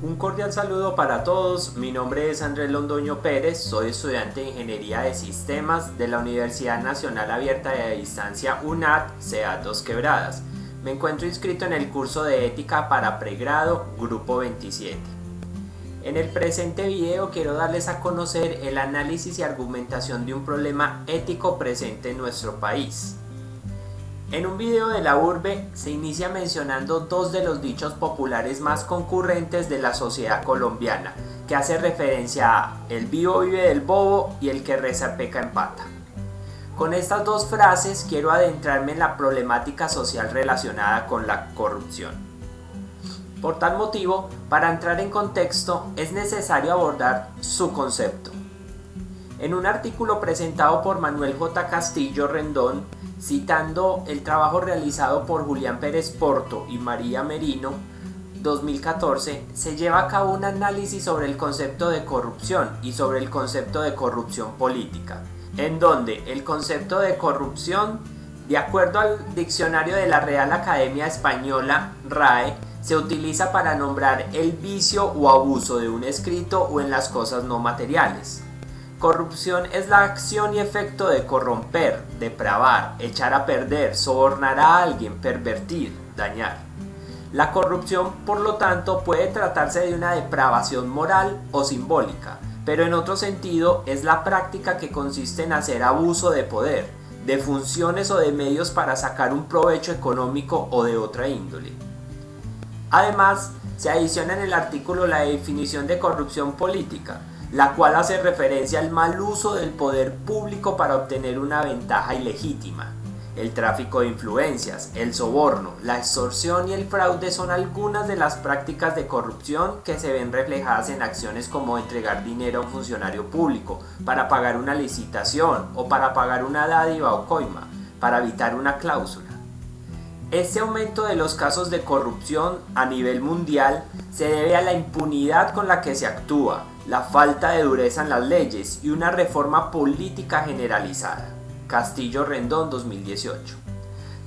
Un cordial saludo para todos, mi nombre es Andrés Londoño Pérez, soy estudiante de Ingeniería de Sistemas de la Universidad Nacional Abierta de Distancia UNAD, CEA Dos Quebradas. Me encuentro inscrito en el curso de Ética para Pregrado, Grupo 27. En el presente video quiero darles a conocer el análisis y argumentación de un problema ético presente en nuestro país. En un video de la urbe se inicia mencionando dos de los dichos populares más concurrentes de la sociedad colombiana, que hace referencia a el vivo vive del bobo y el que reza peca empata. Con estas dos frases quiero adentrarme en la problemática social relacionada con la corrupción. Por tal motivo, para entrar en contexto es necesario abordar su concepto. En un artículo presentado por Manuel J. Castillo Rendón, citando el trabajo realizado por Julián Pérez Porto y María Merino, 2014, se lleva a cabo un análisis sobre el concepto de corrupción y sobre el concepto de corrupción política, en donde el concepto de corrupción, de acuerdo al diccionario de la Real Academia Española, RAE, se utiliza para nombrar el vicio o abuso de un escrito o en las cosas no materiales. Corrupción es la acción y efecto de corromper, depravar, echar a perder, sobornar a alguien, pervertir, dañar. La corrupción, por lo tanto, puede tratarse de una depravación moral o simbólica, pero en otro sentido es la práctica que consiste en hacer abuso de poder, de funciones o de medios para sacar un provecho económico o de otra índole. Además, se adiciona en el artículo la definición de corrupción política, la cual hace referencia al mal uso del poder público para obtener una ventaja ilegítima. El tráfico de influencias, el soborno, la extorsión y el fraude son algunas de las prácticas de corrupción que se ven reflejadas en acciones como entregar dinero a un funcionario público para pagar una licitación o para pagar una dádiva o coima, para evitar una cláusula. Este aumento de los casos de corrupción a nivel mundial se debe a la impunidad con la que se actúa, la falta de dureza en las leyes y una reforma política generalizada. Castillo Rendón 2018.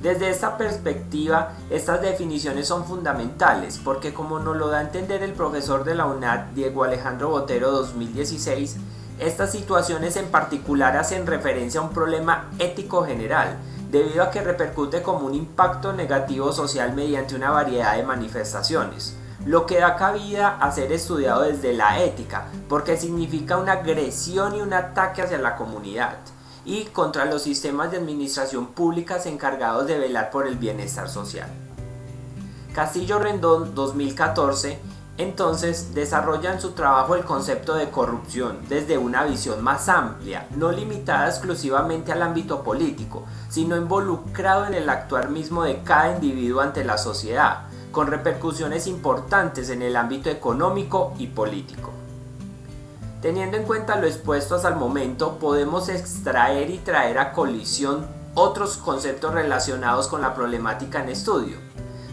Desde esta perspectiva, estas definiciones son fundamentales porque, como nos lo da a entender el profesor de la UNAD, Diego Alejandro Botero 2016, estas situaciones en particular hacen referencia a un problema ético general, debido a que repercute como un impacto negativo social mediante una variedad de manifestaciones, lo que da cabida a ser estudiado desde la ética, porque significa una agresión y un ataque hacia la comunidad y contra los sistemas de administración públicas encargados de velar por el bienestar social. Castillo Rendón 2014 entonces desarrolla en su trabajo el concepto de corrupción desde una visión más amplia, no limitada exclusivamente al ámbito político, sino involucrado en el actuar mismo de cada individuo ante la sociedad, con repercusiones importantes en el ámbito económico y político. Teniendo en cuenta lo expuesto hasta el momento, podemos extraer y traer a colisión otros conceptos relacionados con la problemática en estudio.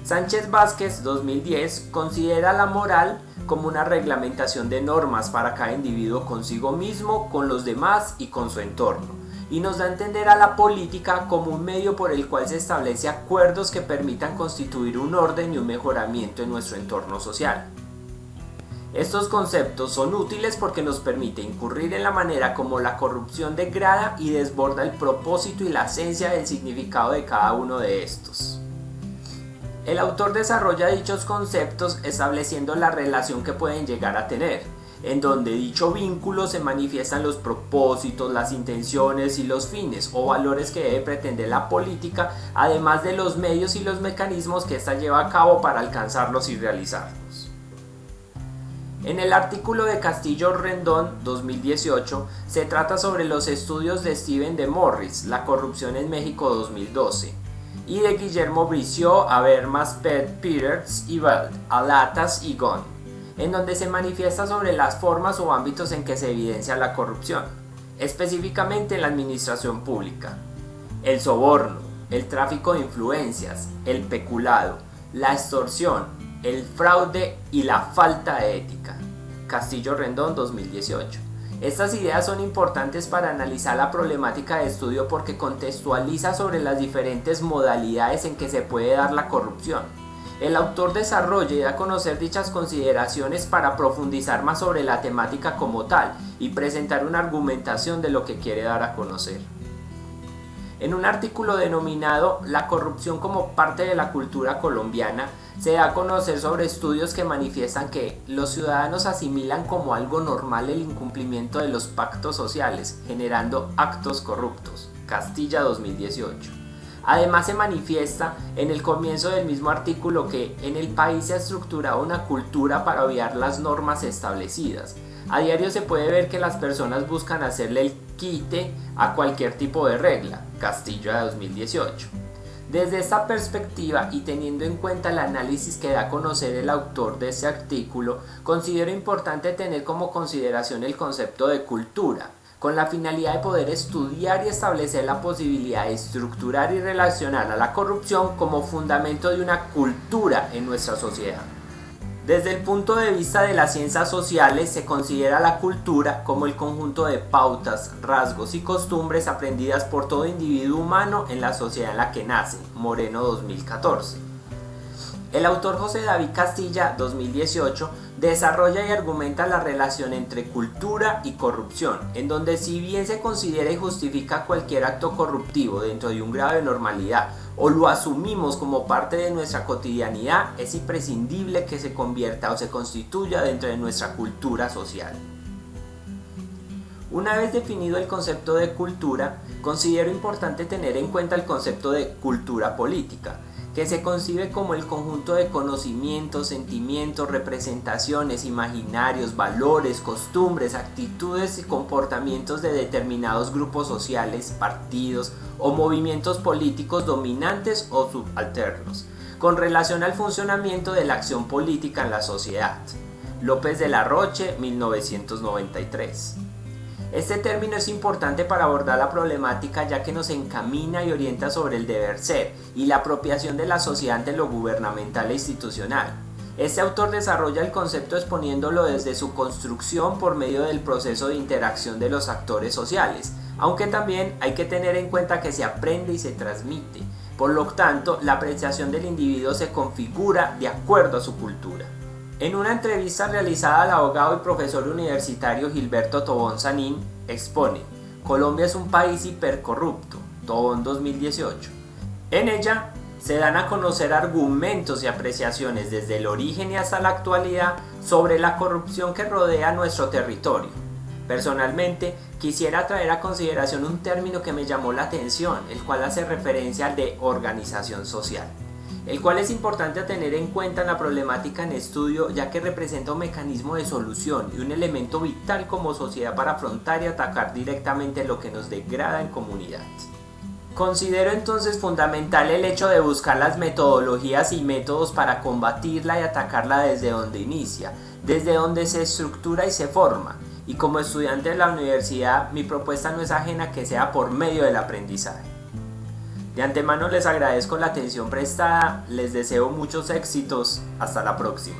Sánchez Vázquez 2010 considera la moral como una reglamentación de normas para cada individuo consigo mismo, con los demás y con su entorno, y nos da a entender a la política como un medio por el cual se establece acuerdos que permitan constituir un orden y un mejoramiento en nuestro entorno social. Estos conceptos son útiles porque nos permite incurrir en la manera como la corrupción degrada y desborda el propósito y la esencia del significado de cada uno de estos. El autor desarrolla dichos conceptos estableciendo la relación que pueden llegar a tener, en donde dicho vínculo se manifiestan los propósitos, las intenciones y los fines o valores que debe pretender la política, además de los medios y los mecanismos que ésta lleva a cabo para alcanzarlos y realizarlos. En el artículo de Castillo Rendón 2018 se trata sobre los estudios de Steven de Morris, La corrupción en México 2012, y de Guillermo Briceau, Habermas, Peters y Weld, Alatas y Gon, en donde se manifiesta sobre las formas o ámbitos en que se evidencia la corrupción, específicamente en la administración pública: el soborno, el tráfico de influencias, el peculado, la extorsión, el fraude y la falta de ética. Castillo Rendón 2018. Estas ideas son importantes para analizar la problemática de estudio porque contextualiza sobre las diferentes modalidades en que se puede dar la corrupción El autor desarrolla y da a conocer dichas consideraciones para profundizar más sobre la temática como tal y presentar una argumentación de lo que quiere dar a conocer. En un artículo denominado La corrupción como parte de la cultura colombiana, se da a conocer sobre estudios que manifiestan que los ciudadanos asimilan como algo normal el incumplimiento de los pactos sociales, generando actos corruptos. Castilla 2018. Además se manifiesta en el comienzo del mismo artículo que en el país se ha estructurado una cultura para obviar las normas establecidas. A diario se puede ver que las personas buscan hacerle el quite a cualquier tipo de regla. Castilla 2018. Desde esta perspectiva y teniendo en cuenta el análisis que da a conocer el autor de este artículo, considero importante tener como consideración el concepto de cultura, con la finalidad de poder estudiar y establecer la posibilidad de estructurar y relacionar a la corrupción como fundamento de una cultura en nuestra sociedad. Desde el punto de vista de las ciencias sociales se considera la cultura como el conjunto de pautas, rasgos y costumbres aprendidas por todo individuo humano en la sociedad en la que nace. Moreno 2014. El autor José David Castilla 2018 desarrolla y argumenta la relación entre cultura y corrupción, en donde si bien se considera y justifica cualquier acto corruptivo dentro de un grado de normalidad o lo asumimos como parte de nuestra cotidianidad, es imprescindible que se convierta o se constituya dentro de nuestra cultura social. Una vez definido el concepto de cultura, considero importante tener en cuenta el concepto de cultura política, que se concibe como el conjunto de conocimientos, sentimientos, representaciones, imaginarios, valores, costumbres, actitudes y comportamientos de determinados grupos sociales, partidos o movimientos políticos dominantes o subalternos, con relación al funcionamiento de la acción política en la sociedad. López de la Roche, 1993. Este término es importante para abordar la problemática ya que nos encamina y orienta sobre el deber ser y la apropiación de la sociedad ante lo gubernamental e institucional. Este autor desarrolla el concepto exponiéndolo desde su construcción por medio del proceso de interacción de los actores sociales, aunque también hay que tener en cuenta que se aprende y se transmite. Por lo tanto, la apreciación del individuo se configura de acuerdo a su cultura. En una entrevista realizada al abogado y profesor universitario Gilberto Tobón Sanín, expone: Colombia es un país hipercorrupto, Tobón 2018. En ella se dan a conocer argumentos y apreciaciones desde el origen y hasta la actualidad sobre la corrupción que rodea nuestro territorio. Personalmente, quisiera traer a consideración un término que me llamó la atención, el cual hace referencia al de organización social, el cual es importante a tener en cuenta en la problemática en estudio, ya que representa un mecanismo de solución y un elemento vital como sociedad para afrontar y atacar directamente lo que nos degrada en comunidad. Considero entonces fundamental el hecho de buscar las metodologías y métodos para combatirla y atacarla desde donde inicia, desde donde se estructura y se forma, y como estudiante de la universidad mi propuesta no es ajena que sea por medio del aprendizaje. De antemano les agradezco la atención prestada, les deseo muchos éxitos, hasta la próxima.